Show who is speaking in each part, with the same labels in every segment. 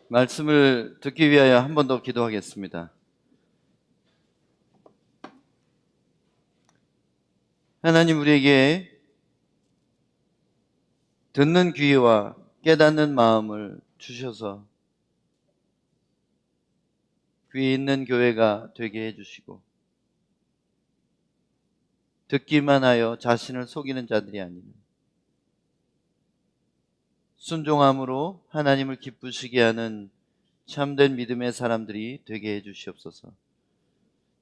Speaker 1: 말씀을 듣기 위하여 한 번 더 기도하겠습니다. 하나님, 우리에게 듣는 귀와 깨닫는 마음을 주셔서 귀 있는 교회가 되게 해주시고, 듣기만 하여 자신을 속이는 자들이 아니라 순종함으로 하나님을 기쁘시게 하는 참된 믿음의 사람들이 되게 해주시옵소서.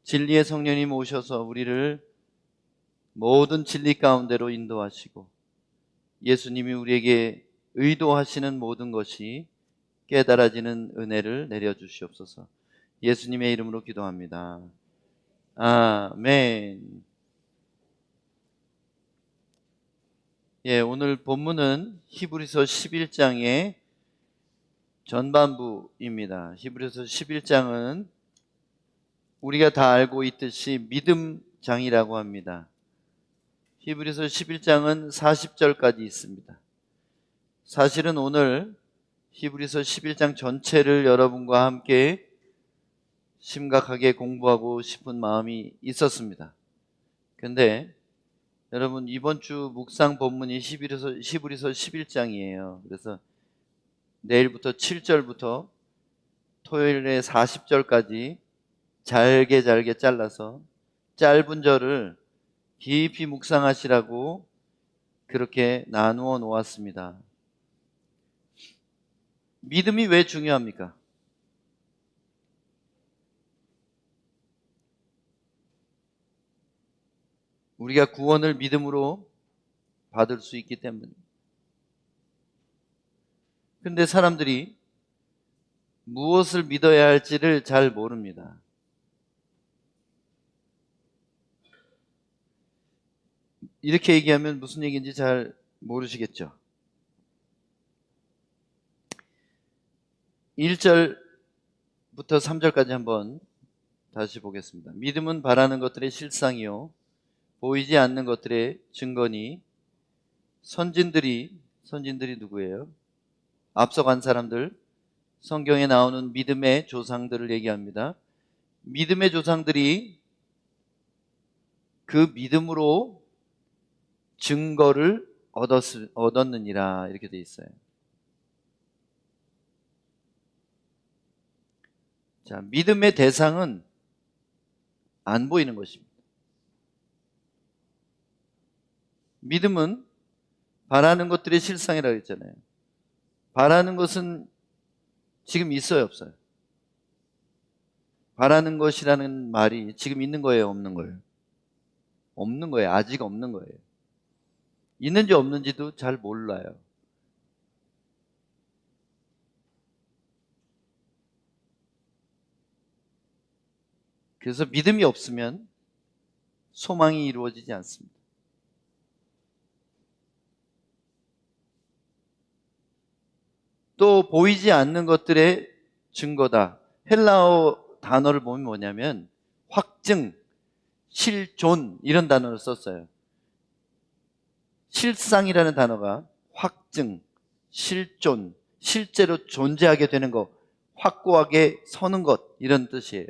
Speaker 1: 진리의 성령님 오셔서 우리를 모든 진리 가운데로 인도하시고, 예수님이 우리에게 의도하시는 모든 것이 깨달아지는 은혜를 내려주시옵소서. 예수님의 이름으로 기도합니다. 아멘. 오늘 본문은 히브리서 11장의 전반부입니다. 히브리서 11장은 우리가 다 알고 있듯이 믿음장이라고 합니다. 히브리서 11장은 40절까지 있습니다. 사실은 오늘 히브리서 11장 전체를 여러분과 함께 심각하게 공부하고 싶은 마음이 있었습니다. 근데 여러분, 이번 주 묵상 본문이 히브리서 11장이에요. 그래서 내일부터 7절부터 토요일에 40절까지 잘게 잘라서 짧은 절을 깊이 묵상하시라고 그렇게 나누어 놓았습니다. 믿음이 왜 중요합니까? 우리가 구원을 믿음으로 받을 수 있기 때문입니다. 근데 사람들이 무엇을 믿어야 할지를 잘 모릅니다. 이렇게 얘기하면 무슨 얘기인지 잘 모르시겠죠? 1절부터 3절까지 한번 다시 보겠습니다. 믿음은 바라는 것들의 실상이요 보이지 않는 것들의 증거니, 선진들이 누구예요? 앞서간 사람들, 성경에 나오는 믿음의 조상들을 얘기합니다. 믿음의 조상들이 그 믿음으로 증거를 얻었느니라, 이렇게 돼 있어요. 자, 믿음의 대상은 안 보이는 것입니다. 믿음은 바라는 것들의 실상이라고 했잖아요. 바라는 것은 지금 있어요, 없어요? 바라는 것이라는 말이 지금 있는 거예요, 없는 거예요? 없는 거예요. 아직 없는 거예요. 있는지 없는지도 잘 몰라요. 그래서 믿음이 없으면 소망이 이루어지지 않습니다. 또 보이지 않는 것들의 증거다. 헬라어 단어를 보면 뭐냐면 확증, 실존 이런 단어를 썼어요. 실상이라는 단어가 확증, 실존, 실제로 존재하게 되는 것, 확고하게 서는 것 이런 뜻이에요.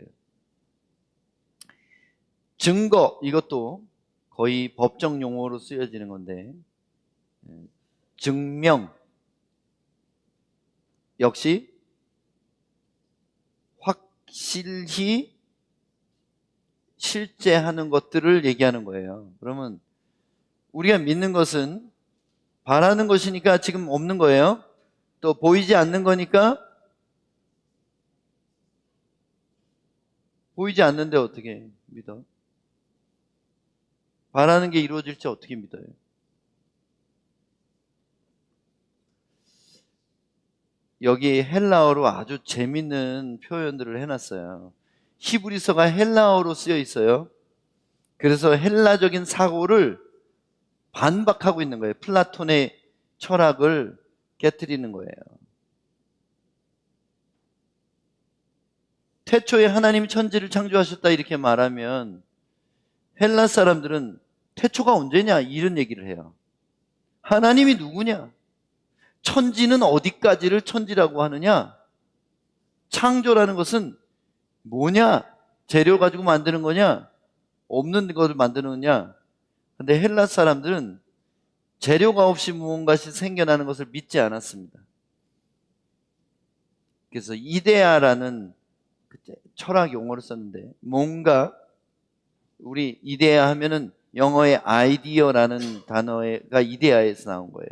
Speaker 1: 증거, 이것도 거의 법정 용어로 쓰여지는 건데, 증명 역시 확실히 실제하는 것들을 얘기하는 거예요. 그러면 우리가 믿는 것은 바라는 것이니까 지금 없는 거예요. 또 보이지 않는 거니까 보이지 않는데 어떻게 믿어? 바라는 게 이루어질지 어떻게 믿어요? 여기 헬라어로 아주 재밌는 표현들을 해놨어요. 히브리서가 헬라어로 쓰여 있어요. 그래서 헬라적인 사고를 반박하고 있는 거예요. 플라톤의 철학을 깨트리는 거예요. 태초에 하나님이 천지를 창조하셨다 이렇게 말하면 헬라 사람들은 태초가 언제냐 이런 얘기를 해요. 하나님이 누구냐? 천지는 어디까지를 천지라고 하느냐? 창조라는 것은 뭐냐? 재료 가지고 만드는 거냐? 없는 것을 만드는 거냐? 근데 헬라 사람들은 재료가 없이 무언가씩 생겨나는 것을 믿지 않았습니다. 그래서 이데아라는 철학 용어를 썼는데, 뭔가 우리 이데아 하면은 영어의 아이디어라는 단어가 이데아에서 나온 거예요.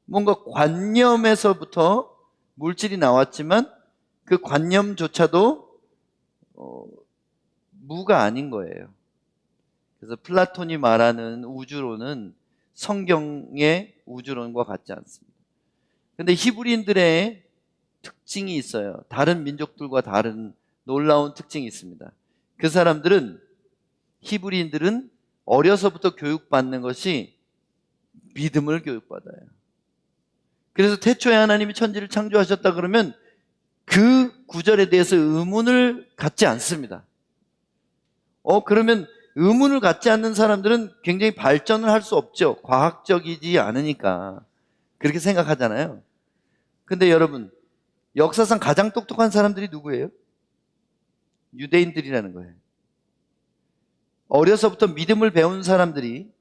Speaker 1: 뭔가 관념에서부터 물질이 나왔지만 그 관념조차도 무가 아닌 거예요. 그래서 플라톤이 말하는 우주론은 성경의 우주론과 같지 않습니다. 그런데 히브리인들의 특징이 있어요. 다른 민족들과 다른 놀라운 특징이 있습니다. 그 사람들은, 히브리인들은 어려서부터 교육받는 것이 믿음을 교육받아요. 그래서 태초에 하나님이 천지를 창조하셨다 그러면 그 구절에 대해서 의문을 갖지 않습니다. 그러면 의문을 갖지 않는 사람들은 굉장히 발전을 할 수 없죠. 과학적이지 않으니까. 그렇게 생각하잖아요. 근데 여러분, 역사상 가장 똑똑한 사람들이 누구예요? 유대인들이라는 거예요. 어려서부터 믿음을 배운 사람들이,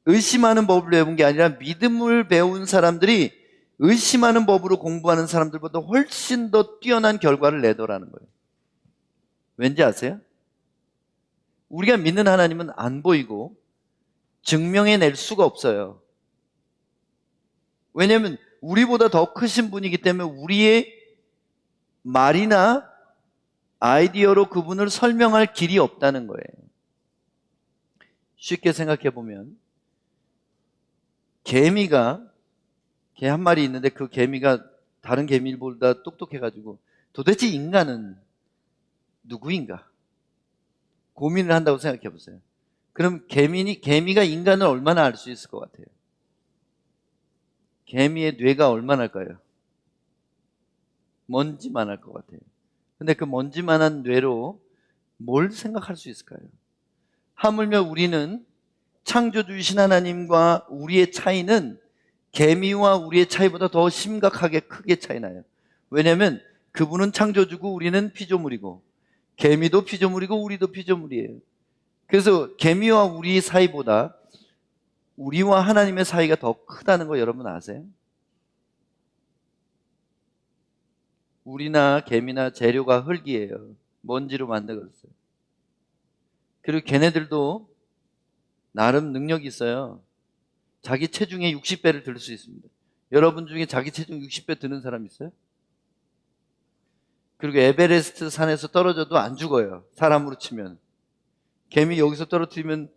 Speaker 1: 의심하는 법을 배운 게 아니라 믿음을 배운 사람들이 의심하는 법으로 공부하는 사람들보다 훨씬 더 뛰어난 결과를 내더라는 거예요. 왠지 아세요? 우리가 믿는 하나님은 안 보이고 증명해낼 수가 없어요. 왜냐하면 우리보다 더 크신 분이기 때문에 우리의 말이나 아이디어로 그분을 설명할 길이 없다는 거예요. 쉽게 생각해 보면, 개 한 마리 있는데 그 개미가 다른 개미보다 똑똑해가지고 도대체 인간은 누구인가 고민을 한다고 생각해 보세요. 그럼 개미가 인간을 얼마나 알 수 있을 것 같아요? 개미의 뇌가 얼마나일까요? 먼지만 할 것 같아요. 근데 그 먼지만한 뇌로 뭘 생각할 수 있을까요? 하물며 우리는 창조주이신 하나님과 우리의 차이는 개미와 우리의 차이보다 더 심각하게 크게 차이나요. 왜냐하면 그분은 창조주고 우리는 피조물이고, 개미도 피조물이고 우리도 피조물이에요. 그래서 개미와 우리 사이보다 우리와 하나님의 사이가 더 크다는 거 여러분 아세요? 우리나 개미나 재료가 흙이에요. 먼지로 만들었어요. 그리고 걔네들도 나름 능력이 있어요. 자기 체중의 60배를 들 수 있습니다. 여러분 중에 자기 체중 60배 드는 사람 있어요? 그리고 에베레스트 산에서 떨어져도 안 죽어요. 사람으로 치면. 개미 여기서 떨어뜨리면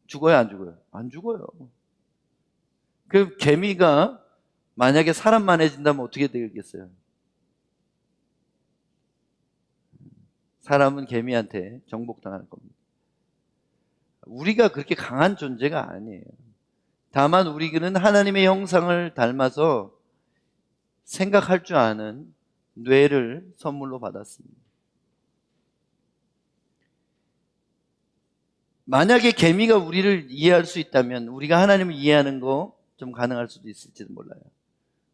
Speaker 1: 죽어요, 안 죽어요? 안 죽어요. 그럼 개미가 만약에 사람만해진다면 어떻게 되겠어요? 사람은 개미한테 정복당할 겁니다. 우리가 그렇게 강한 존재가 아니에요. 다만 우리는 하나님의 형상을 닮아서 생각할 줄 아는 뇌를 선물로 받았습니다. 만약에 개미가 우리를 이해할 수 있다면 우리가 하나님을 이해하는 거 좀 가능할 수도 있을지도 몰라요.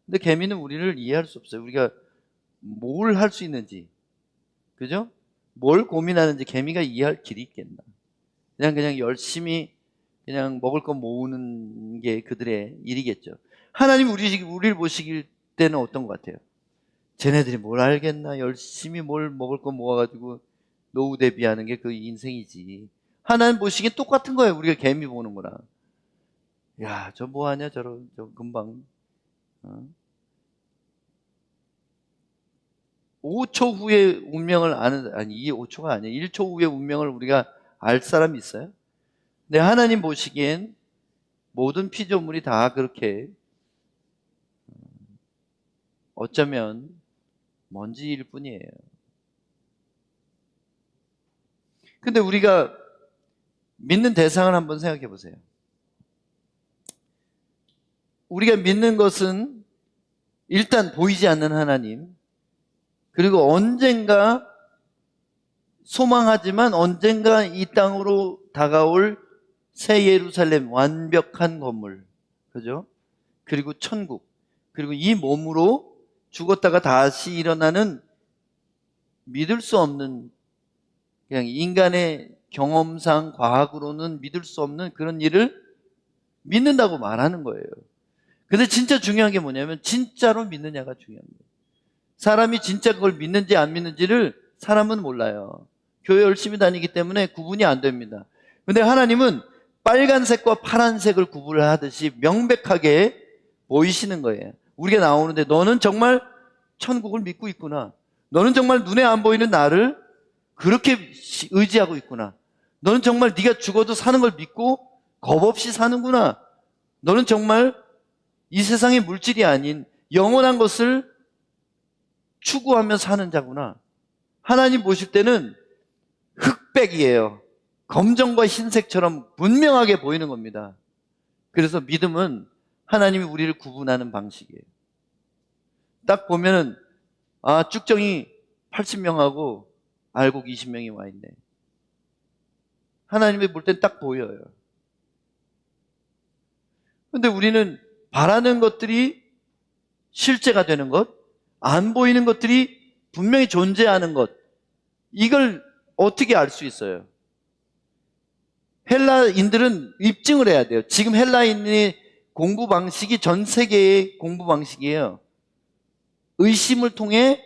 Speaker 1: 근데 개미는 우리를 이해할 수 없어요. 우리가 뭘 할 수 있는지, 그죠? 뭘 고민하는지 개미가 이해할 길이 있겠나. 그냥 열심히 그냥 먹을 거 모으는 게 그들의 일이겠죠. 하나님 우리를 보시길 때는 어떤 것 같아요? 쟤네들이 뭘 알겠나? 열심히 뭘 먹을 거 모아가지고 노후 대비하는 게 그 인생이지. 하나님 보시기엔 똑같은 거예요. 우리가 개미 보는 거랑. 야, 저 뭐하냐? 저 금방 5초 후의 운명을 아는, 이게 5초가 아니에요. 1초 후의 운명을 우리가 알 사람이 있어요? 근데 하나님 보시기엔 모든 피조물이 다 그렇게 어쩌면 먼지일 뿐이에요. 근데 우리가 믿는 대상을 한번 생각해 보세요. 우리가 믿는 것은 일단 보이지 않는 하나님, 그리고 언젠가 소망하지만 언젠가 이 땅으로 다가올 새 예루살렘, 완벽한 건물, 그죠? 그리고 천국, 그리고 이 몸으로 죽었다가 다시 일어나는 믿을 수 없는, 그냥 인간의 경험상 과학으로는 믿을 수 없는 그런 일을 믿는다고 말하는 거예요. 근데 진짜 중요한 게 뭐냐면 진짜로 믿느냐가 중요한 거예요. 사람이 진짜 그걸 믿는지 안 믿는지를 사람은 몰라요. 교회 열심히 다니기 때문에 구분이 안 됩니다. 근데 하나님은 빨간색과 파란색을 구분하듯이 명백하게 보이시는 거예요. 우리가 나오는데 너는 정말 천국을 믿고 있구나. 너는 정말 눈에 안 보이는 나를 그렇게 의지하고 있구나. 너는 정말 네가 죽어도 사는 걸 믿고 겁 없이 사는구나. 너는 정말 이 세상의 물질이 아닌 영원한 것을 추구하며 사는 자구나. 하나님 보실 때는 흑백이에요. 검정과 흰색처럼 분명하게 보이는 겁니다. 그래서 믿음은 하나님이 우리를 구분하는 방식이에요. 딱 보면은 쭉정이 80명하고 알곡 20명이 와 있네. 하나님이 볼 땐 딱 보여요. 근데 우리는 바라는 것들이 실제가 되는 것, 안 보이는 것들이 분명히 존재하는 것, 이걸 어떻게 알 수 있어요? 헬라인들은 입증을 해야 돼요. 지금 헬라인의 공부 방식이 전 세계의 공부 방식이에요. 의심을 통해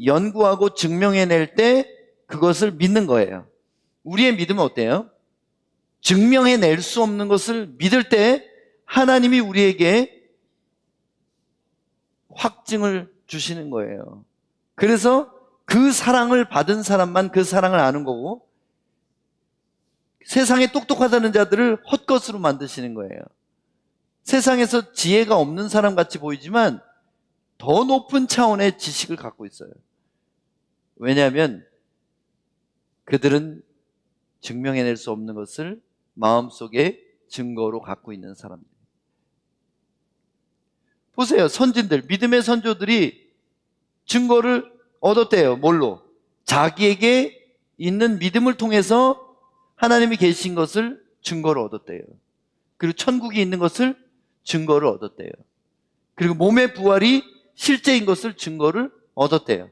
Speaker 1: 연구하고 증명해낼 때 그것을 믿는 거예요. 우리의 믿음은 어때요? 증명해낼 수 없는 것을 믿을 때 하나님이 우리에게 확증을 주시는 거예요. 그래서 그 사랑을 받은 사람만 그 사랑을 아는 거고, 세상에 똑똑하다는 자들을 헛것으로 만드시는 거예요. 세상에서 지혜가 없는 사람 같이 보이지만 더 높은 차원의 지식을 갖고 있어요. 왜냐하면 그들은 증명해낼 수 없는 것을 마음속에 증거로 갖고 있는 사람들. 보세요. 선진들, 믿음의 선조들이 증거를 얻었대요. 뭘로? 자기에게 있는 믿음을 통해서 하나님이 계신 것을 증거로 얻었대요. 그리고 천국이 있는 것을 증거를 얻었대요. 그리고 몸의 부활이 실제인 것을 증거를 얻었대요.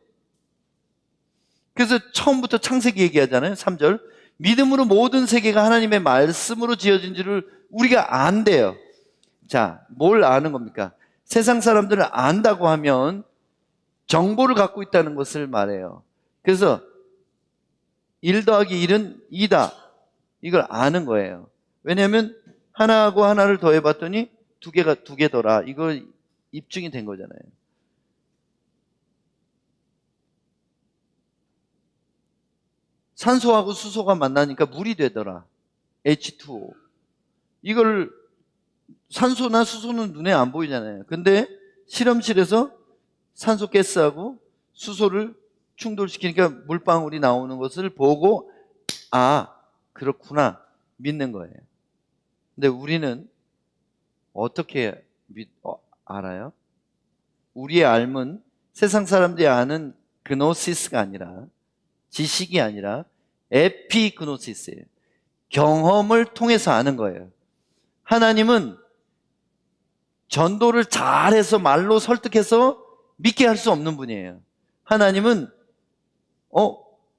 Speaker 1: 그래서 처음부터 창세기 얘기하잖아요. 3절. 믿음으로 모든 세계가 하나님의 말씀으로 지어진 줄을 우리가 안대요. 자, 뭘 아는 겁니까? 세상 사람들을 안다고 하면 정보를 갖고 있다는 것을 말해요. 그래서 1 더하기 1은 2다. 이걸 아는 거예요. 왜냐하면 하나하고 하나를 더해봤더니 2개가 2개더라. 이거 입증이 된 거잖아요. 산소하고 수소가 만나니까 물이 되더라. H2O. 이걸 산소나 수소는 눈에 안 보이잖아요. 근데 실험실에서 산소 가스하고 수소를 충돌시키니까 물방울이 나오는 것을 보고 그렇구나 믿는 거예요. 근데 우리는 어떻게 알아요? 우리의 알은 세상 사람들이 아는 그노시스가 아니라, 지식이 아니라 에피그노시스예요. 경험을 통해서 아는 거예요. 하나님은 전도를 잘해서 말로 설득해서 믿게 할 수 없는 분이에요. 하나님은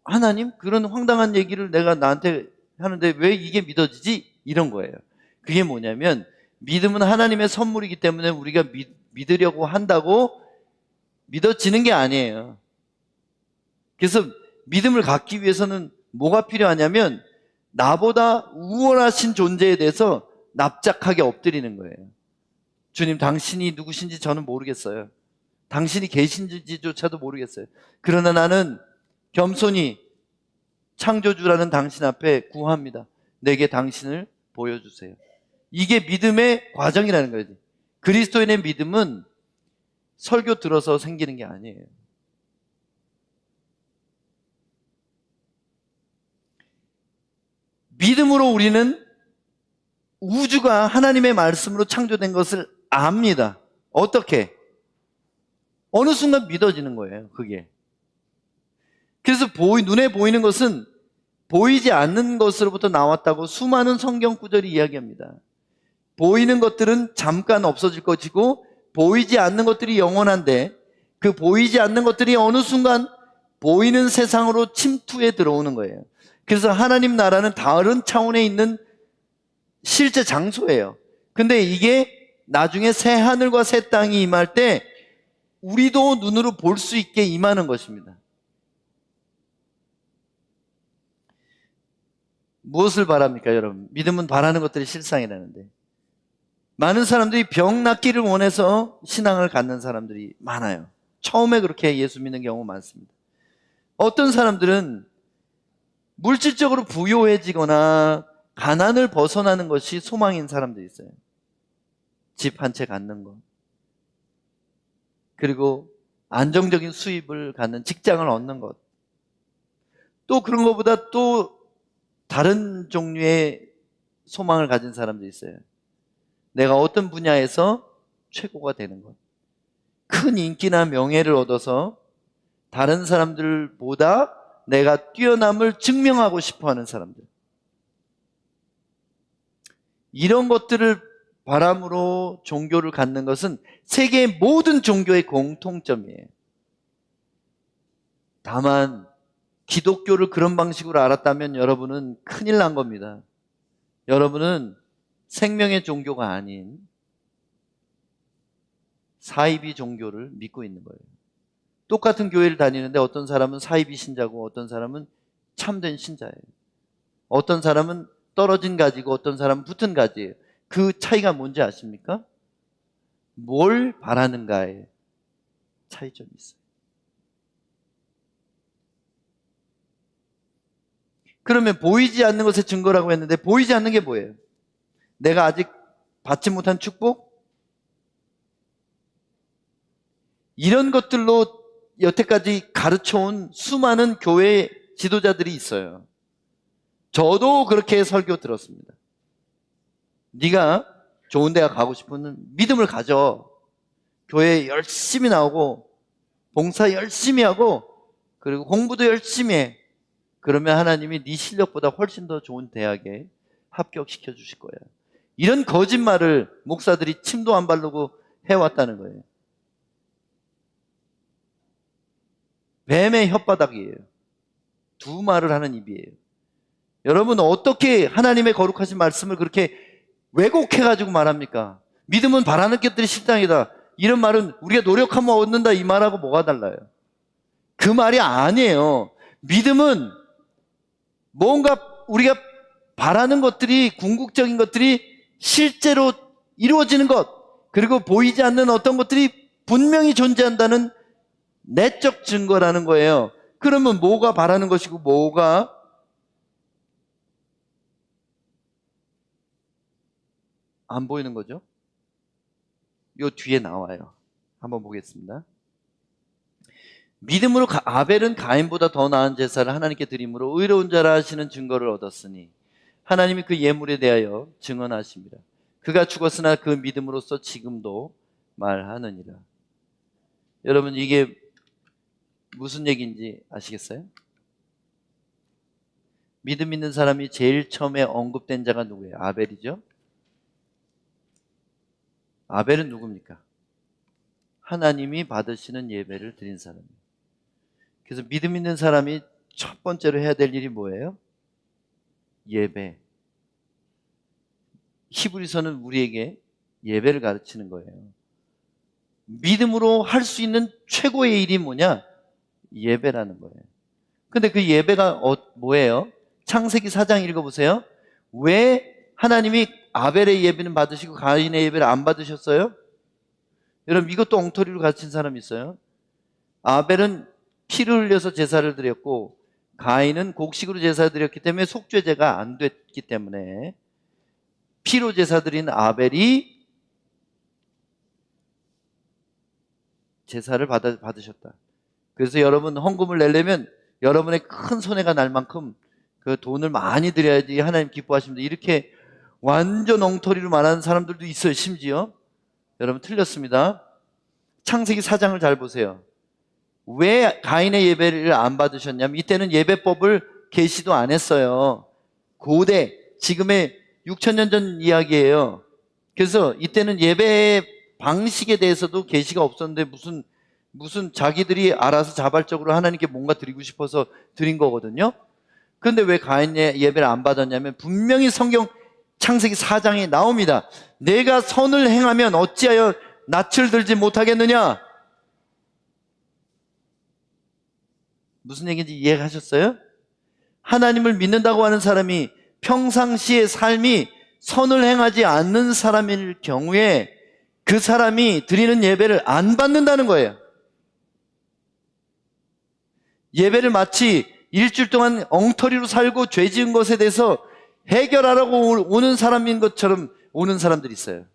Speaker 1: 하나님 그런 황당한 얘기를 내가 나한테 하는데 왜 이게 믿어지지? 이런 거예요. 그게 뭐냐면 믿음은 하나님의 선물이기 때문에 우리가 믿으려고 한다고 믿어지는 게 아니에요. 그래서 믿음을 갖기 위해서는 뭐가 필요하냐면 나보다 우월하신 존재에 대해서 납작하게 엎드리는 거예요. 주님, 당신이 누구신지 저는 모르겠어요. 당신이 계신지조차도 모르겠어요. 그러나 나는 겸손히 창조주라는 당신 앞에 구합니다. 내게 당신을 보여주세요. 이게 믿음의 과정이라는 거예요. 그리스도인의 믿음은 설교 들어서 생기는 게 아니에요. 믿음으로 우리는 우주가 하나님의 말씀으로 창조된 것을 압니다. 어떻게? 어느 순간 믿어지는 거예요, 그게. 그래서 눈에 보이는 것은 보이지 않는 것으로부터 나왔다고 수많은 성경 구절이 이야기합니다. 보이는 것들은 잠깐 없어질 것이고 보이지 않는 것들이 영원한데 그 보이지 않는 것들이 어느 순간 보이는 세상으로 침투해 들어오는 거예요. 그래서 하나님 나라는 다른 차원에 있는 실제 장소예요. 근데 이게 나중에 새 하늘과 새 땅이 임할 때 우리도 눈으로 볼 수 있게 임하는 것입니다. 무엇을 바랍니까, 여러분? 믿음은 바라는 것들이 실상이라는데. 많은 사람들이 병 낫기를 원해서 신앙을 갖는 사람들이 많아요. 처음에 그렇게 예수 믿는 경우 많습니다. 어떤 사람들은 물질적으로 부유해지거나 가난을 벗어나는 것이 소망인 사람들이 있어요. 집 한 채 갖는 것, 그리고 안정적인 수입을 갖는 직장을 얻는 것, 또 그런 것보다 또 다른 종류의 소망을 가진 사람들이 있어요. 내가 어떤 분야에서 최고가 되는 것, 큰 인기나 명예를 얻어서 다른 사람들보다 내가 뛰어남을 증명하고 싶어하는 사람들, 이런 것들을 바람으로 종교를 갖는 것은 세계의 모든 종교의 공통점이에요. 다만 기독교를 그런 방식으로 알았다면 여러분은 큰일 난 겁니다. 여러분은 생명의 종교가 아닌 사이비 종교를 믿고 있는 거예요. 똑같은 교회를 다니는데 어떤 사람은 사이비 신자고 어떤 사람은 참된 신자예요. 어떤 사람은 떨어진 가지고 어떤 사람은 붙은 가지예요. 그 차이가 뭔지 아십니까? 뭘 바라는가에 차이점이 있어요. 그러면 보이지 않는 것의 증거라고 했는데 보이지 않는 게 뭐예요? 내가 아직 받지 못한 축복? 이런 것들로 여태까지 가르쳐온 수많은 교회 지도자들이 있어요. 저도 그렇게 설교 들었습니다. 네가 좋은 데가 가고 싶으면 믿음을 가져. 교회 열심히 나오고 봉사 열심히 하고 그리고 공부도 열심히 해. 그러면 하나님이 네 실력보다 훨씬 더 좋은 대학에 합격시켜 주실 거야. 이런 거짓말을 목사들이 침도 안 바르고 해왔다는 거예요. 뱀의 혓바닥이에요. 두 말을 하는 입이에요. 여러분 어떻게 하나님의 거룩하신 말씀을 그렇게 왜곡해가지고 말합니까? 믿음은 바라는 것들이 실상이다. 이런 말은 우리가 노력하면 얻는다 이 말하고 뭐가 달라요? 그 말이 아니에요. 믿음은 뭔가 우리가 바라는 것들이 궁극적인 것들이 실제로 이루어지는 것, 그리고 보이지 않는 어떤 것들이 분명히 존재한다는 내적 증거라는 거예요. 그러면 뭐가 바라는 것이고 뭐가 안 보이는 거죠? 요 뒤에 나와요. 한번 보겠습니다. 믿음으로 아벨은 가인보다 더 나은 제사를 하나님께 드림으로 의로운 자라 하시는 증거를 얻었으니 하나님이 그 예물에 대하여 증언하십니다. 그가 죽었으나 그 믿음으로써 지금도 말하느니라. 여러분 이게 무슨 얘기인지 아시겠어요? 믿음 있는 사람이 제일 처음에 언급된 자가 누구예요? 아벨이죠? 아벨은 누굽니까? 하나님이 받으시는 예배를 드린 사람이에요. 그래서 믿음 있는 사람이 첫 번째로 해야 될 일이 뭐예요? 예배. 히브리서는 우리에게 예배를 가르치는 거예요. 믿음으로 할 수 있는 최고의 일이 뭐냐? 예배라는 거예요. 근데 그 예배가 뭐예요? 창세기 4장 읽어보세요. 왜 하나님이 아벨의 예배는 받으시고 가인의 예배를 안 받으셨어요? 여러분 이것도 엉터리로 가르친 사람이 있어요. 아벨은 피를 흘려서 제사를 드렸고 가인은 곡식으로 제사를 드렸기 때문에 속죄제가 안 됐기 때문에 피로 제사 드린 아벨이 제사를 받으셨다. 그래서 여러분 헌금을 내려면 여러분의 큰 손해가 날 만큼 그 돈을 많이 드려야지 하나님 기뻐하십니다. 이렇게 완전 엉터리로 말하는 사람들도 있어요. 심지어 여러분 틀렸습니다. 창세기 4장을 잘 보세요. 왜 가인의 예배를 안 받으셨냐면 이때는 예배법을 계시도 안 했어요. 고대 지금의 6,000년 전 이야기예요. 그래서 이때는 예배 방식에 대해서도 계시가 없었는데 무슨 무슨 자기들이 알아서 자발적으로 하나님께 뭔가 드리고 싶어서 드린 거거든요. 그런데 왜 가인 예배를 안 받았냐면 분명히 성경 창세기 4장에 나옵니다. 내가 선을 행하면 어찌하여 낯을 들지 못하겠느냐? 무슨 얘기인지 이해하셨어요? 하나님을 믿는다고 하는 사람이 평상시의 삶이 선을 행하지 않는 사람일 경우에 그 사람이 드리는 예배를 안 받는다는 거예요. 예배를 마치 일주일 동안 엉터리로 살고 죄 지은 것에 대해서 해결하라고 오는 사람인 것처럼 오는 사람들이 있어요.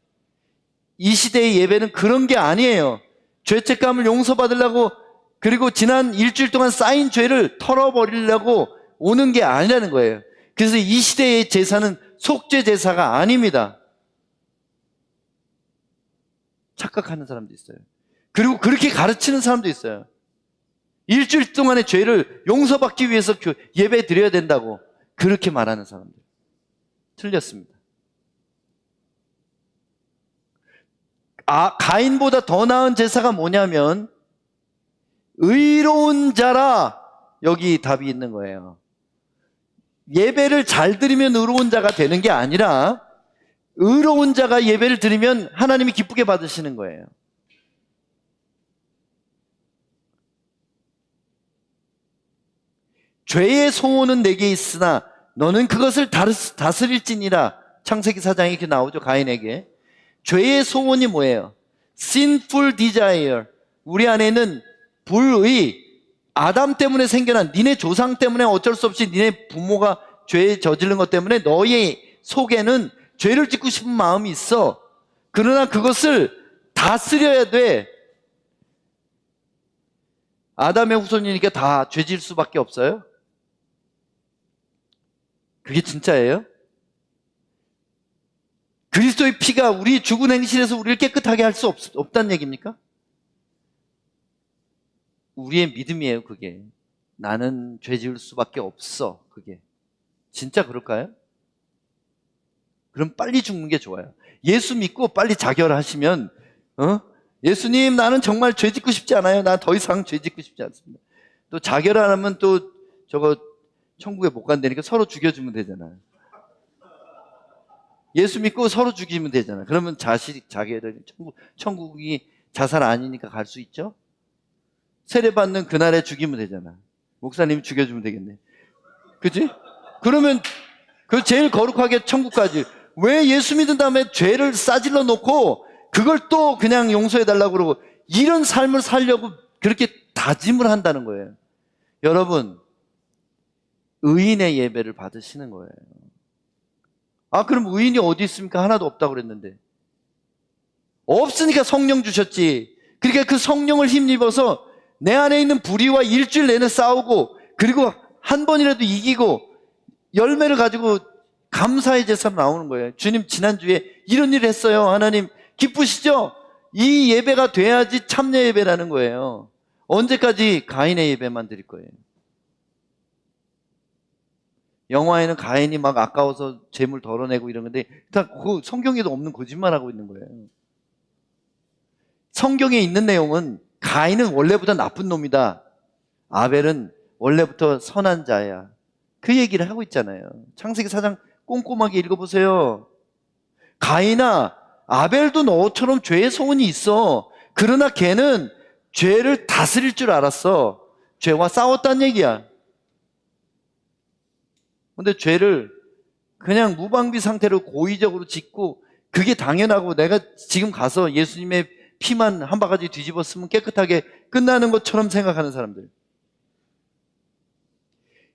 Speaker 1: 이 시대의 예배는 그런 게 아니에요. 죄책감을 용서받으려고, 그리고 지난 일주일 동안 쌓인 죄를 털어버리려고 오는 게 아니라는 거예요. 그래서 이 시대의 제사는 속죄 제사가 아닙니다. 착각하는 사람도 있어요. 그리고 그렇게 가르치는 사람도 있어요. 일주일 동안의 죄를 용서받기 위해서 예배 드려야 된다고 그렇게 말하는 사람들. 틀렸습니다. 가인보다 더 나은 제사가 뭐냐면 의로운 자라, 여기 답이 있는 거예요. 예배를 잘 드리면 의로운 자가 되는 게 아니라 의로운 자가 예배를 드리면 하나님이 기쁘게 받으시는 거예요. 죄의 소원은 내게 있으나 너는 그것을 다스릴지니라. 창세기 4장에 이렇게 나오죠. 가인에게 죄의 소원이 뭐예요? Sinful desire. 우리 안에는 불의, 아담 때문에 생겨난, 니네 조상 때문에 어쩔 수 없이 니네 부모가 죄에 저지른 것 때문에 너의 속에는 죄를 짓고 싶은 마음이 있어. 그러나 그것을 다스려야 돼. 아담의 후손이니까 다 죄질 수밖에 없어요. 그게 진짜예요? 그리스도의 피가 우리 죽은 행실에서 우리를 깨끗하게 할 수 없다는 얘기입니까? 우리의 믿음이에요, 그게. 나는 죄 지을 수밖에 없어, 그게. 진짜 그럴까요? 그럼 빨리 죽는 게 좋아요. 예수 믿고 빨리 자결하시면, 예수님, 나는 정말 죄 짓고 싶지 않아요. 난 더 이상 죄 짓고 싶지 않습니다. 또 자결 안 하면 또 저거 천국에 못 간다니까 서로 죽여주면 되잖아요. 예수 믿고 서로 죽이면 되잖아요. 그러면 자결을, 천국이 자살 아니니까 갈 수 있죠? 세례받는 그날에 죽이면 되잖아. 목사님이 죽여주면 되겠네. 그치? 그러면 그 제일 거룩하게 천국까지. 왜 예수 믿은 다음에 죄를 싸질러 놓고 그걸 또 그냥 용서해달라고 그러고 이런 삶을 살려고 그렇게 다짐을 한다는 거예요. 여러분, 의인의 예배를 받으시는 거예요. 그럼 의인이 어디 있습니까? 하나도 없다고 그랬는데. 없으니까 성령 주셨지. 그러니까 그 성령을 힘입어서 내 안에 있는 불의와 일주일 내내 싸우고, 그리고 한 번이라도 이기고 열매를 가지고 감사의 제사로 나오는 거예요. 주님, 지난주에 이런 일을 했어요. 하나님 기쁘시죠? 이 예배가 돼야지 참여 예배라는 거예요. 언제까지 가인의 예배만 드릴 거예요? 영화에는 가인이 막 아까워서 재물 덜어내고 이런 건데 다 그 성경에도 없는 거짓말하고 있는 거예요. 성경에 있는 내용은 가인은 원래부터 나쁜 놈이다. 아벨은 원래부터 선한 자야. 그 얘기를 하고 있잖아요. 창세기 4장 꼼꼼하게 읽어보세요. 가인아, 아벨도 너처럼 죄의 소원이 있어. 그러나 걔는 죄를 다스릴 줄 알았어. 죄와 싸웠다는 얘기야. 근데 죄를 그냥 무방비 상태로 고의적으로 짓고, 그게 당연하고 내가 지금 가서 예수님의 피만 한 바가지 뒤집었으면 깨끗하게 끝나는 것처럼 생각하는 사람들.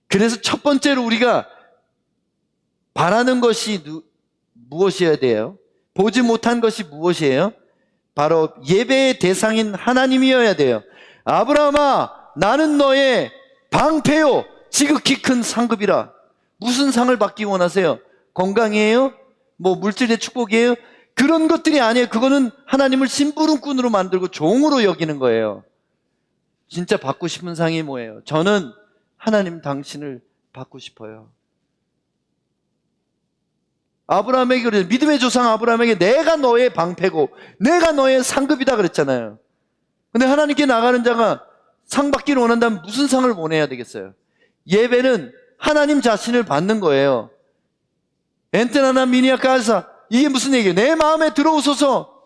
Speaker 1: 그래서 첫 번째로 우리가 바라는 것이 무엇이어야 돼요? 보지 못한 것이 무엇이에요? 바로 예배의 대상인 하나님이어야 돼요. 아브라함아, 나는 너의 방패요, 지극히 큰 상급이라. 무슨 상을 받기 원하세요? 건강이에요? 뭐 물질의 축복이에요? 그런 것들이 아니에요. 그거는 하나님을 심부름꾼으로 만들고 종으로 여기는 거예요. 진짜 받고 싶은 상이 뭐예요? 저는 하나님 당신을 받고 싶어요. 아브라함에게 그래요. 믿음의 조상 아브라함에게 내가 너의 방패고 내가 너의 상급이다 그랬잖아요. 근데 하나님께 나가는 자가 상 받기를 원한다면 무슨 상을 원해야 되겠어요? 예배는 하나님 자신을 받는 거예요. 엔테나나 미니아카사, 이게 무슨 얘기예요? 내 마음에 들어오소서.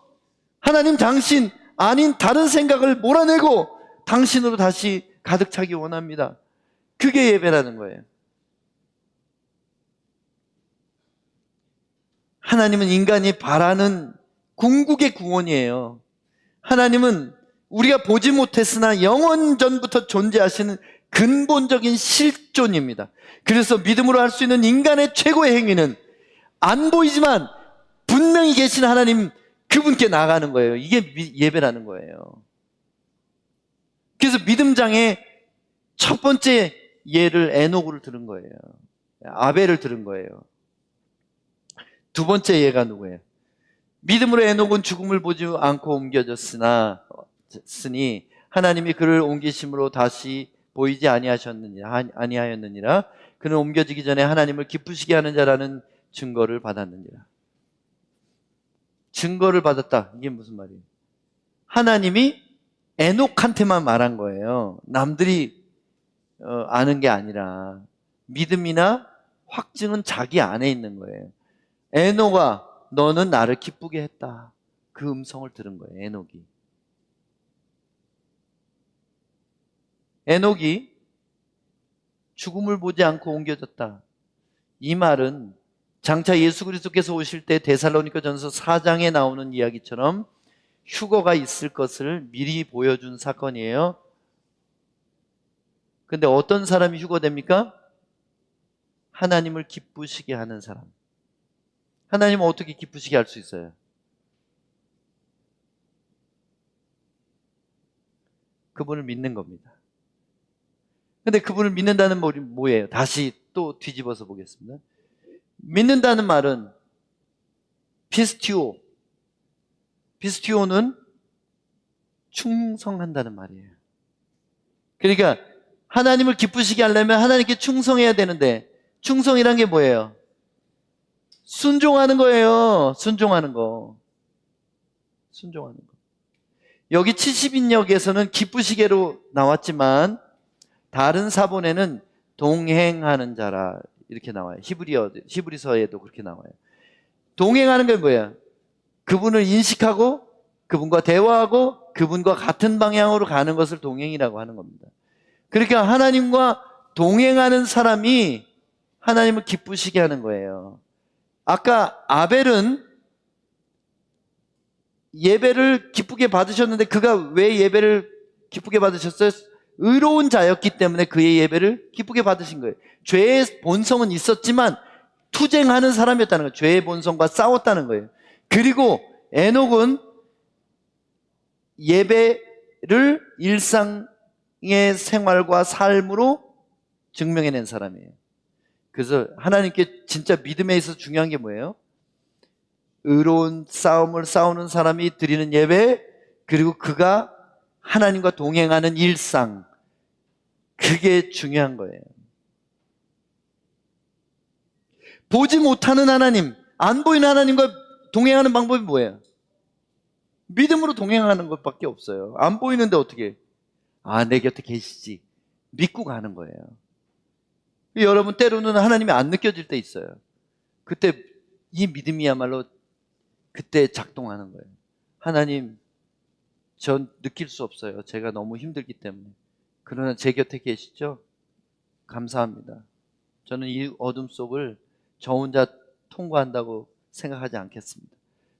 Speaker 1: 하나님 당신 아닌 다른 생각을 몰아내고 당신으로 다시 가득 차기 원합니다. 그게 예배라는 거예요. 하나님은 인간이 바라는 궁극의 구원이에요. 하나님은 우리가 보지 못했으나 영원 전부터 존재하시는 근본적인 실존입니다. 그래서 믿음으로 할 수 있는 인간의 최고의 행위는 안 보이지만 분명히 계신 하나님 그분께 나가는 거예요. 이게 예배라는 거예요. 그래서 믿음장의 첫 번째 예를 에녹을 들은 거예요. 아벨을 들은 거예요. 두 번째 예가 누구예요? 믿음으로 에녹은 죽음을 보지 않고 옮겨졌으니 하나님이 그를 옮기심으로 다시 보이지 아니하였느니라. 그는 옮겨지기 전에 하나님을 기쁘시게 하는 자라는 증거를 받았느니라. 증거를 받았다. 이게 무슨 말이에요? 하나님이 에녹한테만 말한 거예요. 남들이 아는 게 아니라 믿음이나 확증은 자기 안에 있는 거예요. 에녹아, 너는 나를 기쁘게 했다. 그 음성을 들은 거예요. 에녹이 죽음을 보지 않고 옮겨졌다. 이 말은 장차 예수 그리스도께서 오실 때 데살로니가전서 4장에 나오는 이야기처럼 휴거가 있을 것을 미리 보여준 사건이에요. 근데 어떤 사람이 휴거됩니까? 하나님을 기쁘시게 하는 사람. 하나님은 어떻게 기쁘시게 할 수 있어요? 그분을 믿는 겁니다. 근데 그분을 믿는다는 말이 뭐예요? 다시 또 뒤집어서 보겠습니다. 믿는다는 말은 피스티오는 충성한다는 말이에요. 그러니까 하나님을 기쁘시게 하려면 하나님께 충성해야 되는데, 충성이란 게 뭐예요? 순종하는 거예요. 순종하는 거. 여기 70인역에서는 기쁘시게로 나왔지만 다른 사본에는 동행하는 자라 이렇게 나와요. 히브리서에도 그렇게 나와요. 동행하는 게 뭐예요? 그분을 인식하고 그분과 대화하고 그분과 같은 방향으로 가는 것을 동행이라고 하는 겁니다. 그러니까 하나님과 동행하는 사람이 하나님을 기쁘시게 하는 거예요. 아까 아벨은 예배를 기쁘게 받으셨는데 그가 왜 예배를 기쁘게 받으셨어요? 의로운 자였기 때문에 그의 예배를 기쁘게 받으신 거예요. 죄의 본성은 있었지만 투쟁하는 사람이었다는 거예요. 죄의 본성과 싸웠다는 거예요. 그리고 에녹은 예배를 일상의 생활과 삶으로 증명해낸 사람이에요. 그래서 하나님께 진짜 믿음에 있어서 중요한 게 뭐예요? 의로운 싸움을 싸우는 사람이 드리는 예배, 그리고 그가 하나님과 동행하는 일상, 그게 중요한 거예요. 보지 못하는 하나님, 안 보이는 하나님과 동행하는 방법이 뭐예요? 믿음으로 동행하는 것밖에 없어요. 안 보이는데 어떻게? 내 곁에 계시지. 믿고 가는 거예요. 여러분, 때로는 하나님이 안 느껴질 때 있어요. 그때 이 믿음이야말로 그때 작동하는 거예요. 하나님, 전 느낄 수 없어요. 제가 너무 힘들기 때문에. 그러나 제 곁에 계시죠? 감사합니다. 저는 이 어둠 속을 저 혼자 통과한다고 생각하지 않겠습니다.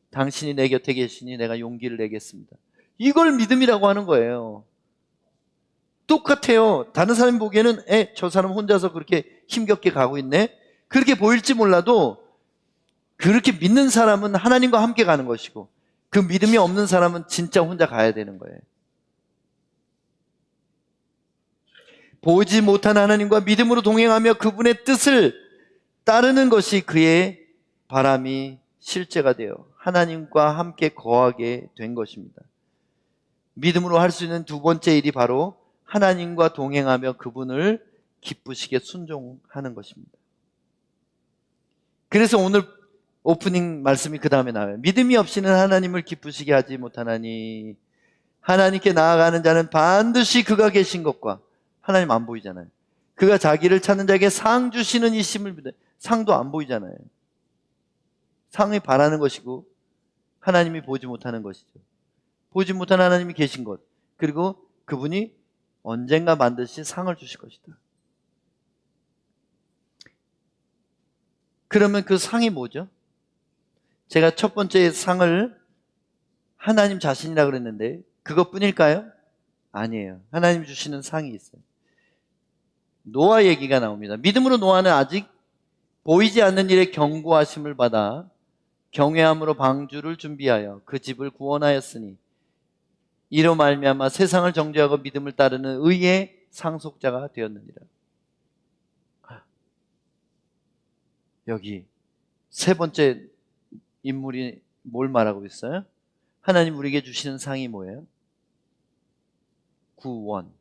Speaker 1: 당신이 내 곁에 계시니 내가 용기를 내겠습니다. 이걸 믿음이라고 하는 거예요. 똑같아요. 다른 사람이 보기에는 저 사람 혼자서 그렇게 힘겹게 가고 있네. 그렇게 보일지 몰라도 그렇게 믿는 사람은 하나님과 함께 가는 것이고, 그 믿음이 없는 사람은 진짜 혼자 가야 되는 거예요. 보지 못한 하나님과 믿음으로 동행하며 그분의 뜻을 따르는 것이 그의 바람이 실제가 되어 하나님과 함께 거하게 된 것입니다. 믿음으로 할 수 있는 두 번째 일이 바로 하나님과 동행하며 그분을 기쁘시게 순종하는 것입니다. 그래서 오늘 오프닝 말씀이 그 다음에 나와요. 믿음이 없이는 하나님을 기쁘시게 하지 못하나니, 하나님께 나아가는 자는 반드시 그가 계신 것과, 하나님 안 보이잖아요. 그가 자기를 찾는 자에게 상 주시는 이심을 믿어. 상도 안 보이잖아요. 상이 바라는 것이고 하나님이 보지 못하는 것이죠. 보지 못한 하나님이 계신 것, 그리고 그분이 언젠가 반드시 상을 주실 것이다. 그러면 그 상이 뭐죠? 제가 첫 번째 상을 하나님 자신이라 그랬는데 그것뿐일까요? 아니에요. 하나님 주시는 상이 있어요. 노아 얘기가 나옵니다. 믿음으로 노아는 아직 보이지 않는 일에 경고하심을 받아 경외함으로 방주를 준비하여 그 집을 구원하였으니 이로 말미암아 세상을 정죄하고 믿음을 따르는 의의 상속자가 되었느니라. 여기 세 번째 인물이 뭘 말하고 있어요? 하나님 우리에게 주시는 상이 뭐예요? 구원이에요.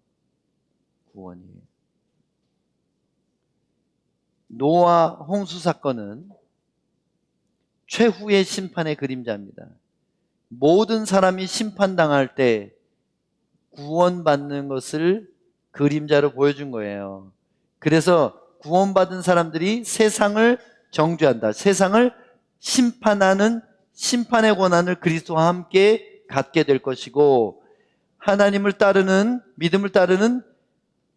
Speaker 1: 노아 홍수 사건은 최후의 심판의 그림자입니다. 모든 사람이 심판당할 때 구원받는 것을 그림자로 보여준 거예요. 그래서 구원받은 사람들이 세상을 정죄한다. 세상을 심판하는 심판의 권한을 그리스도와 함께 갖게 될 것이고, 하나님을 따르는, 믿음을 따르는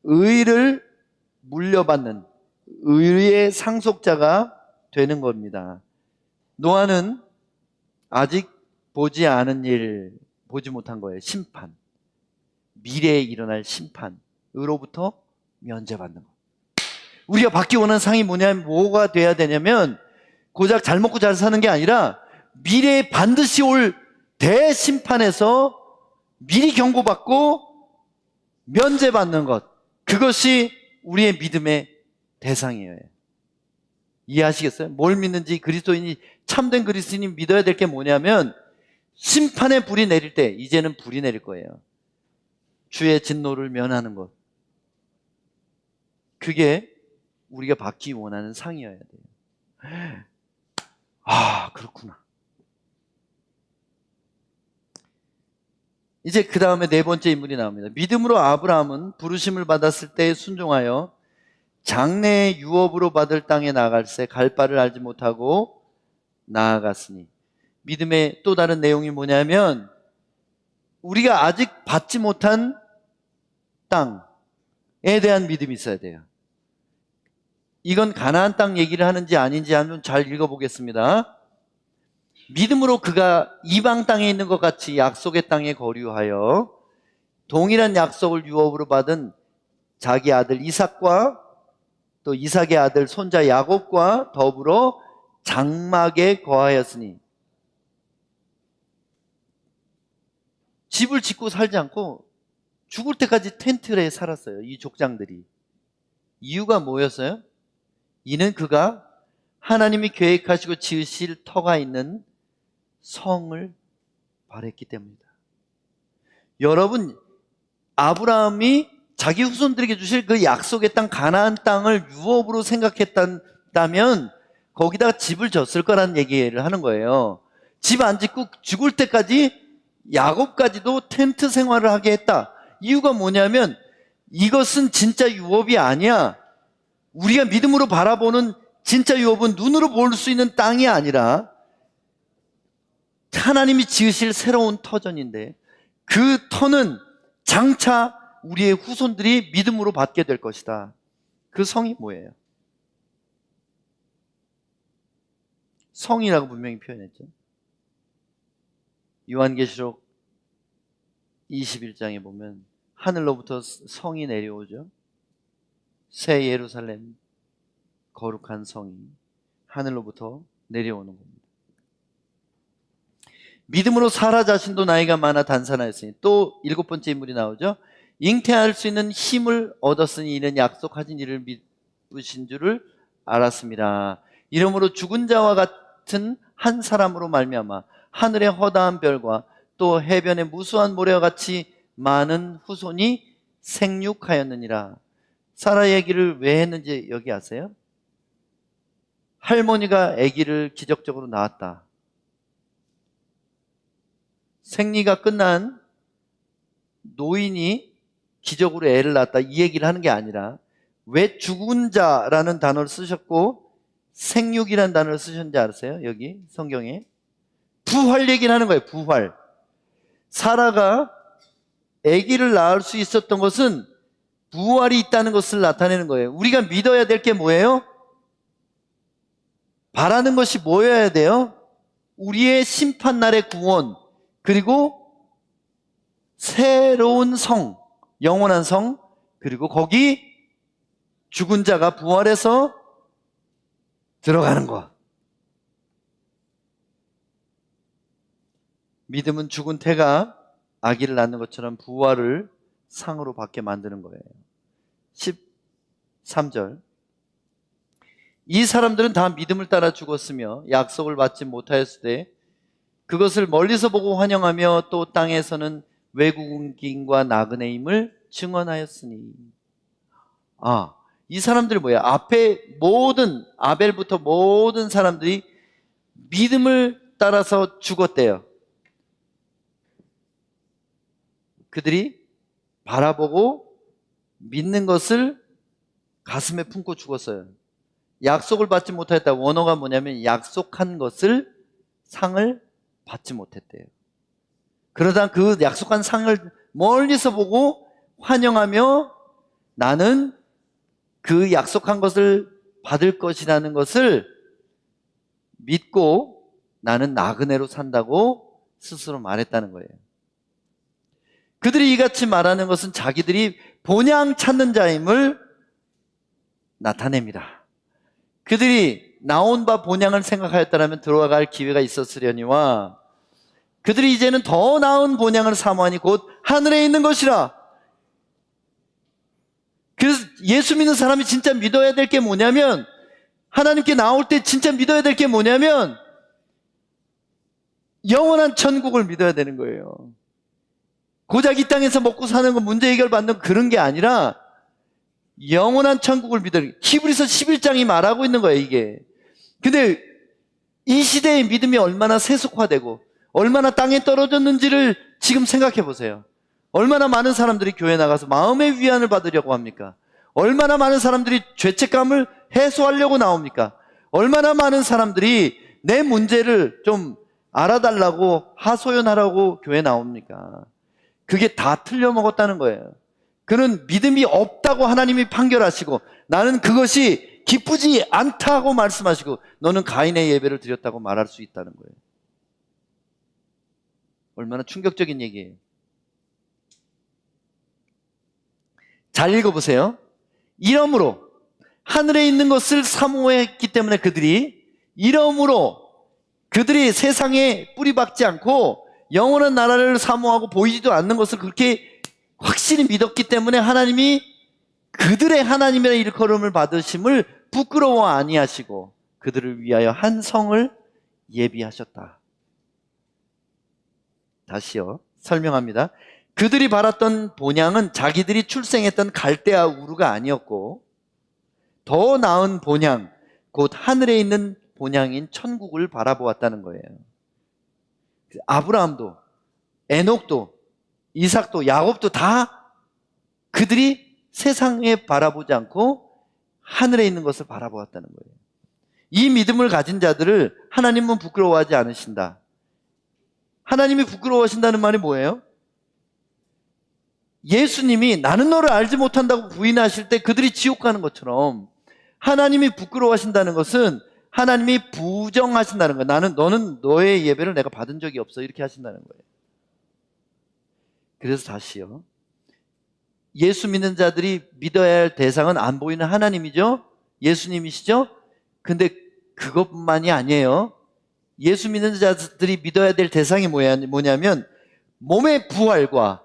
Speaker 1: 의를 물려받는 의의 상속자가 되는 겁니다. 노아는 아직 보지 않은 일, 보지 못한 거예요. 심판. 미래에 일어날 심판으로부터 면제받는 것. 우리가 받기 원하는 상이 뭐가 돼야 되냐면, 고작 잘 먹고 잘 사는 게 아니라 미래에 반드시 올 대심판에서 미리 경고받고 면제받는 것. 그것이 우리의 믿음의 대상이에요. 이해하시겠어요? 뭘 믿는지, 그리스도인이, 참된 그리스도인이 믿어야 될 게 뭐냐면, 심판의 불이 내릴 때, 이제는 불이 내릴 거예요. 주의 진노를 면하는 것. 그게 우리가 받기 원하는 상이어야 돼요. 아, 그렇구나. 이제 그 다음에 네 번째 인물이 나옵니다. 믿음으로 아브라함은 부르심을 받았을 때 순종하여 장래의 유업으로 받을 땅에 나아갈새 갈 바를 알지 못하고 나아갔으니, 믿음의 또 다른 내용이 뭐냐면, 우리가 아직 받지 못한 땅에 대한 믿음이 있어야 돼요. 이건 가나안 땅 얘기를 하는지 아닌지 한번 잘 읽어보겠습니다. 믿음으로 그가 이방 땅에 있는 것 같이 약속의 땅에 거류하여 동일한 약속을 유업으로 받은 자기 아들 이삭과 또 이삭의 아들 손자 야곱과 더불어 장막에 거하였으니, 집을 짓고 살지 않고 죽을 때까지 텐트에 살았어요. 이 족장들이. 이유가 뭐였어요? 이는 그가 하나님이 계획하시고 지으실 터가 있는 성을 바랬기 때문이다. 여러분, 아브라함이 자기 후손들에게 주실 그 약속의 땅, 가나안 땅을 유업으로 생각했다면 거기다가 집을 졌을 거라는 얘기를 하는 거예요. 집 안 짓고 죽을 때까지 야곱까지도 텐트 생활을 하게 했다. 이유가 뭐냐면, 이것은 진짜 유업이 아니야. 우리가 믿음으로 바라보는 진짜 유업은 눈으로 볼 수 있는 땅이 아니라 하나님이 지으실 새로운 터전인데, 그 터는 장차 우리의 후손들이 믿음으로 받게 될 것이다. 그 성이 뭐예요? 성이라고 분명히 표현했죠. 요한계시록 21장에 보면 하늘로부터 성이 내려오죠. 새 예루살렘, 거룩한 성이 하늘로부터 내려오는 겁니다. 믿음으로 사라 자신도 나이가 많아 단산하였으니, 또 일곱 번째 인물이 나오죠. 잉태할 수 있는 힘을 얻었으니 이는 약속하신 이를 믿으신 줄을 알았습니다. 이러므로 죽은 자와 같은 한 사람으로 말미암아 하늘의 허다한 별과 또 해변의 무수한 모래와 같이 많은 후손이 생육하였느니라. 사라 얘기를 왜 했는지 여기 아세요? 할머니가 아기를 기적적으로 낳았다. 생리가 끝난 노인이 기적으로 애를 낳았다 이 얘기를 하는 게 아니라 왜 죽은 자라는 단어를 쓰셨고 생육이라는 단어를 쓰셨는지 아세요? 여기 성경에 부활 얘기를 하는 거예요. 부활. 사라가 아기를 낳을 수 있었던 것은 부활이 있다는 것을 나타내는 거예요. 우리가 믿어야 될 게 뭐예요? 바라는 것이 뭐여야 돼요? 우리의 심판날의 구원, 그리고 새로운 성, 영원한 성, 그리고 거기 죽은 자가 부활해서 들어가는 것. 믿음은 죽은 태가 아기를 낳는 것처럼 부활을 상으로 받게 만드는 거예요. 13절. 이 사람들은 다 믿음을 따라 죽었으며 약속을 받지 못하였으되 그것을 멀리서 보고 환영하며 또 땅에서는 외국인과 나그네임을 증언하였으니. 이 사람들이 뭐야? 앞에 모든 아벨부터 모든 사람들이 믿음을 따라서 죽었대요. 그들이 바라보고 믿는 것을 가슴에 품고 죽었어요. 약속을 받지 못했다. 원어가 뭐냐면 약속한 것을 상을 받지 못했대요. 그러다 그 약속한 상을 멀리서 보고 환영하며 나는 그 약속한 것을 받을 것이라는 것을 믿고 나는 나그네로 산다고 스스로 말했다는 거예요. 그들이 이같이 말하는 것은 자기들이 본향 찾는 자임을 나타냅니다. 그들이 나온 바 본향을 생각하였다면 들어갈 기회가 있었으려니와 그들이 이제는 더 나은 본향을 사모하니 곧 하늘에 있는 것이라. 그래서 예수 믿는 사람이 진짜 믿어야 될 게 뭐냐면, 하나님께 나올 때 진짜 믿어야 될 게 뭐냐면 영원한 천국을 믿어야 되는 거예요. 고작 이 땅에서 먹고 사는 거 문제 해결받는 그런 게 아니라 영원한 천국을 믿어야. 히브리서 11장이 말하고 있는 거예요, 이게. 근데 이 시대의 믿음이 얼마나 세속화되고 얼마나 땅에 떨어졌는지를 지금 생각해 보세요. 얼마나 많은 사람들이 교회 나가서 마음의 위안을 받으려고 합니까? 얼마나 많은 사람들이 죄책감을 해소하려고 나옵니까? 얼마나 많은 사람들이 내 문제를 좀 알아달라고 하소연하라고 교회 나옵니까? 그게 다 틀려먹었다는 거예요. 그는 믿음이 없다고 하나님이 판결하시고 나는 그것이 기쁘지 않다고 말씀하시고 너는 가인의 예배를 드렸다고 말할 수 있다는 거예요. 얼마나 충격적인 얘기예요. 잘 읽어보세요. 이러므로 하늘에 있는 것을 사모했기 때문에 이러므로 그들이 세상에 뿌리박지 않고 영원한 나라를 사모하고 보이지도 않는 것을 그렇게 확실히 믿었기 때문에 하나님이 그들의 하나님의 일컬음을 받으심을 부끄러워 아니하시고 그들을 위하여 한 성을 예비하셨다. 다시요. 설명합니다. 그들이 바랐던 본향은 자기들이 출생했던 갈대아 우르가 아니었고 더 나은 본향, 곧 하늘에 있는 본향인 천국을 바라보았다는 거예요. 아브라함도, 에녹도, 이삭도, 야곱도 다 그들이 세상에 바라보지 않고 하늘에 있는 것을 바라보았다는 거예요. 이 믿음을 가진 자들을 하나님은 부끄러워하지 않으신다. 하나님이 부끄러워하신다는 말이 뭐예요? 예수님이 나는 너를 알지 못한다고 부인하실 때 그들이 지옥 가는 것처럼 하나님이 부끄러워하신다는 것은 하나님이 부정하신다는 거예요. 너는 너의 예배를 내가 받은 적이 없어. 이렇게 하신다는 거예요. 그래서 다시요. 예수 믿는 자들이 믿어야 할 대상은 안 보이는 하나님이죠. 예수님이시죠. 근데 그것뿐만이 아니에요. 예수 믿는 자들이 믿어야 될 대상이 뭐냐면 몸의 부활과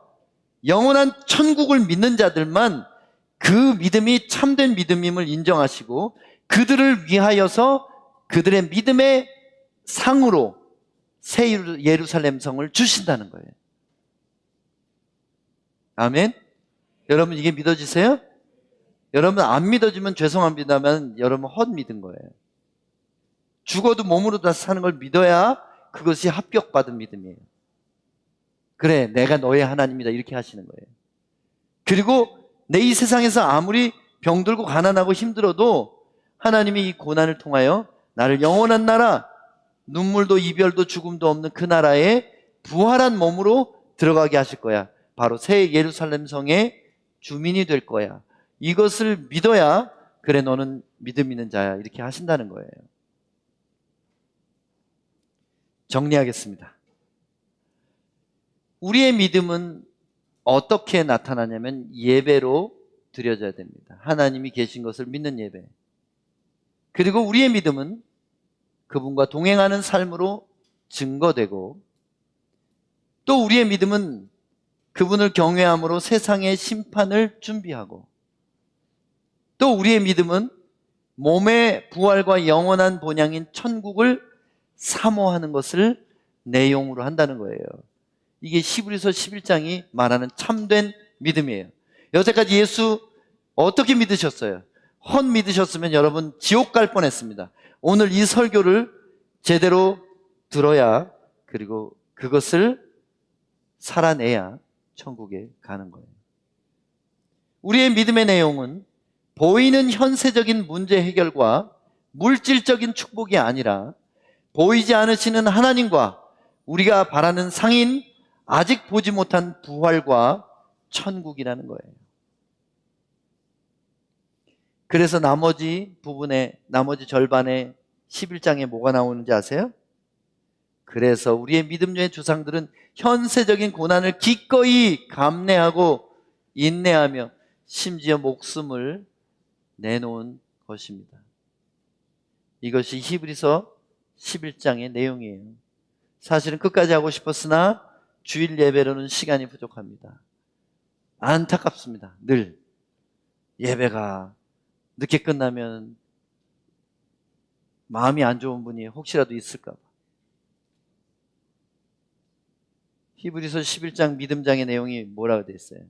Speaker 1: 영원한 천국을 믿는 자들만 그 믿음이 참된 믿음임을 인정하시고 그들을 위하여서 그들의 믿음의 상으로 새 예루살렘 성을 주신다는 거예요. 아멘. 여러분 이게 믿어지세요? 여러분 안 믿어지면 죄송합니다만 여러분 헛믿은 거예요. 죽어도 몸으로 다시 사는 걸 믿어야 그것이 합격받은 믿음이에요. 그래, 내가 너의 하나님이다. 이렇게 하시는 거예요. 그리고 내 이 세상에서 아무리 병들고 가난하고 힘들어도 하나님이 이 고난을 통하여 나를 영원한 나라, 눈물도 이별도 죽음도 없는 그 나라에 부활한 몸으로 들어가게 하실 거야. 바로 새 예루살렘 성의 주민이 될 거야. 이것을 믿어야 그래 너는 믿음 있는 자야. 이렇게 하신다는 거예요. 정리하겠습니다. 우리의 믿음은 어떻게 나타나냐면 예배로 드려져야 됩니다. 하나님이 계신 것을 믿는 예배. 그리고 우리의 믿음은 그분과 동행하는 삶으로 증거되고, 또 우리의 믿음은 그분을 경외함으로 세상의 심판을 준비하고, 또 우리의 믿음은 몸의 부활과 영원한 본향인 천국을 사모하는 것을 내용으로 한다는 거예요. 이게 히브리서 11장이 말하는 참된 믿음이에요. 여태까지 예수 어떻게 믿으셨어요? 헛 믿으셨으면 여러분 지옥 갈 뻔했습니다. 오늘 이 설교를 제대로 들어야, 그리고 그것을 살아내야 천국에 가는 거예요. 우리의 믿음의 내용은 보이는 현세적인 문제 해결과 물질적인 축복이 아니라 보이지 않으시는 하나님과 우리가 바라는 상인, 아직 보지 못한 부활과 천국이라는 거예요. 그래서 나머지 절반의 11장에 뭐가 나오는지 아세요? 그래서 우리의 믿음의 조상들은 현세적인 고난을 기꺼이 감내하고 인내하며 심지어 목숨을 내놓은 것입니다. 이것이 히브리서 11장의 내용이에요. 사실은 끝까지 하고 싶었으나 주일 예배로는 시간이 부족합니다. 안타깝습니다. 늘 예배가 늦게 끝나면 마음이 안 좋은 분이 혹시라도 있을까 봐. 히브리서 11장 믿음장의 내용이 뭐라고 되어 있어요?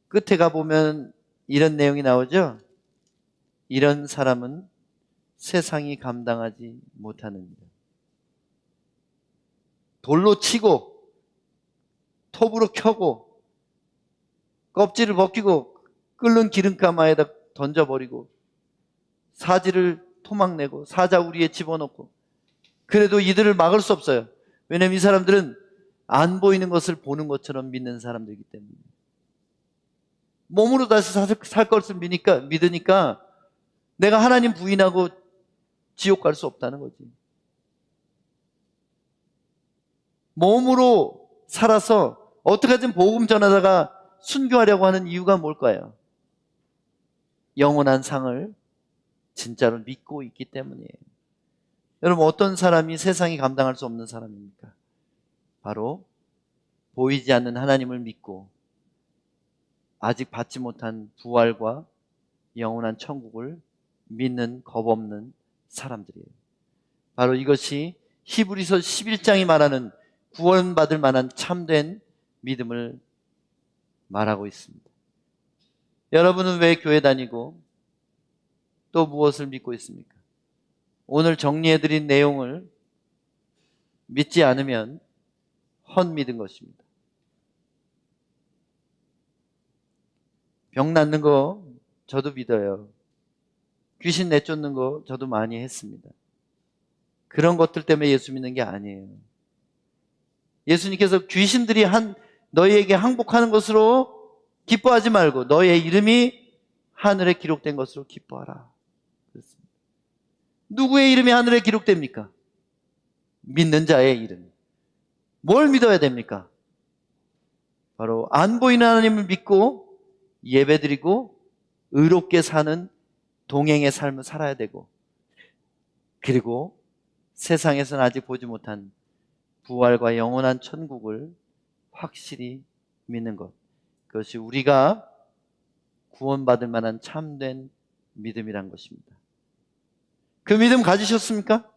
Speaker 1: 끝에 가보면 이런 내용이 나오죠? 이런 사람은 세상이 감당하지 못하는 일. 돌로 치고 톱으로 켜고 껍질을 벗기고 끓는 기름가마에다 던져버리고 사지를 토막내고 사자우리에 집어넣고, 그래도 이들을 막을 수 없어요. 왜냐하면 이 사람들은 안 보이는 것을 보는 것처럼 믿는 사람들이기 때문에. 몸으로 다시 살 것을 믿으니까 내가 하나님 부인하고 지옥 갈 수 없다는 거지. 몸으로 살아서 어떻게든 복음 전하다가 순교하려고 하는 이유가 뭘까요? 영원한 상을 진짜로 믿고 있기 때문이에요. 여러분, 어떤 사람이 세상이 감당할 수 없는 사람입니까? 바로 보이지 않는 하나님을 믿고 아직 받지 못한 부활과 영원한 천국을 믿는 겁없는 사람들이에요. 바로 이것이 히브리서 11장이 말하는 구원받을 만한 참된 믿음을 말하고 있습니다. 여러분은 왜 교회 다니고 또 무엇을 믿고 있습니까? 오늘 정리해드린 내용을 믿지 않으면 헛믿은 것입니다. 병 낫는 거 저도 믿어요. 귀신 내쫓는 거 저도 많이 했습니다. 그런 것들 때문에 예수 믿는 게 아니에요. 예수님께서 귀신들이 너희에게 항복하는 것으로 기뻐하지 말고 너희의 이름이 하늘에 기록된 것으로 기뻐하라. 그렇습니다. 누구의 이름이 하늘에 기록됩니까? 믿는 자의 이름. 뭘 믿어야 됩니까? 바로 안 보이는 하나님을 믿고 예배드리고 의롭게 사는 동행의 삶을 살아야 되고, 그리고 세상에서는 아직 보지 못한 부활과 영원한 천국을 확실히 믿는 것. 그것이 우리가 구원받을 만한 참된 믿음이란 것입니다. 그 믿음 가지셨습니까?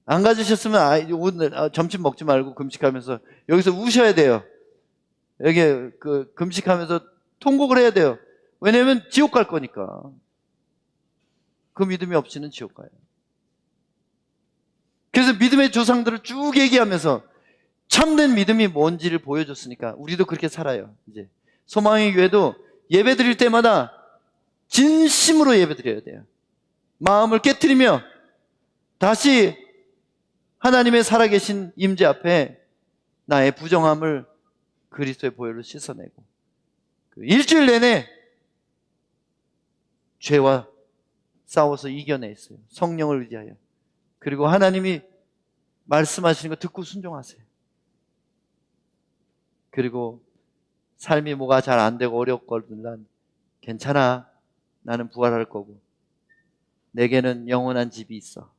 Speaker 1: 안 가지셨으면 오늘 점심 먹지 말고 금식하면서 여기서 우셔야 돼요. 여기 금식하면서 통곡을 해야 돼요. 왜냐하면 지옥 갈 거니까. 그 믿음이 없이는 지옥 가요. 그래서 믿음의 조상들을 쭉 얘기하면서 참된 믿음이 뭔지를 보여줬으니까 우리도 그렇게 살아요. 이제 소망의 교회도 예배 드릴 때마다 진심으로 예배 드려야 돼요. 마음을 깨트리며 다시 하나님의 살아계신 임재 앞에 나의 부정함을 그리스도의 보혈로 씻어내고 일주일 내내 죄와 싸워서 이겨냈어요. 성령을 의지하여. 그리고 하나님이 말씀하시는 거 듣고 순종하세요. 그리고 삶이 뭐가 잘 안 되고 어렵거든 난 괜찮아. 나는 부활할 거고 내게는 영원한 집이 있어.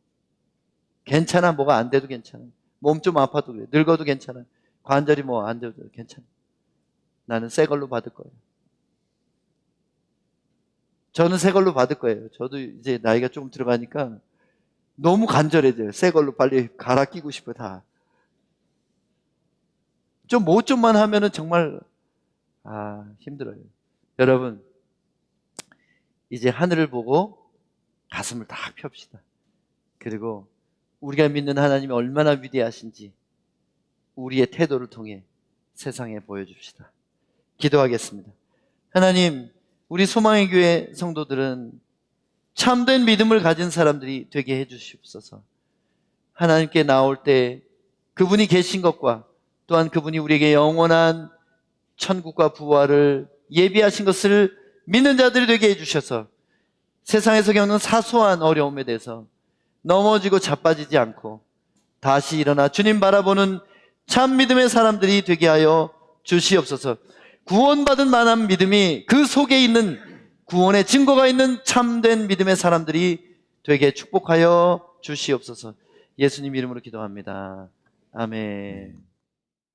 Speaker 1: 괜찮아. 뭐가 안 돼도 괜찮아. 몸 좀 아파도 그래. 늙어도 괜찮아. 관절이 뭐 안 돼도 괜찮아. 나는 새 걸로 받을 거예요. 저는 새 걸로 받을 거예요. 저도 이제 나이가 조금 들어가니까 너무 간절해져요. 새 걸로 빨리 갈아 끼고 싶어요. 다. 좀 뭐 좀만 하면은 정말 힘들어요. 여러분 이제 하늘을 보고 가슴을 딱 펴읍시다. 그리고 우리가 믿는 하나님이 얼마나 위대하신지 우리의 태도를 통해 세상에 보여줍시다. 기도하겠습니다. 하나님, 우리 소망의 교회 성도들은 참된 믿음을 가진 사람들이 되게 해주시옵소서. 하나님께 나올 때 그분이 계신 것과 또한 그분이 우리에게 영원한 천국과 부활을 예비하신 것을 믿는 자들이 되게 해주셔서 세상에서 겪는 사소한 어려움에 대해서 넘어지고 자빠지지 않고 다시 일어나 주님 바라보는 참 믿음의 사람들이 되게 하여 주시옵소서. 구원받은 만한 믿음이 그 속에 있는 구원의 증거가 있는 참된 믿음의 사람들이 되게 축복하여 주시옵소서. 예수님 이름으로 기도합니다. 아멘.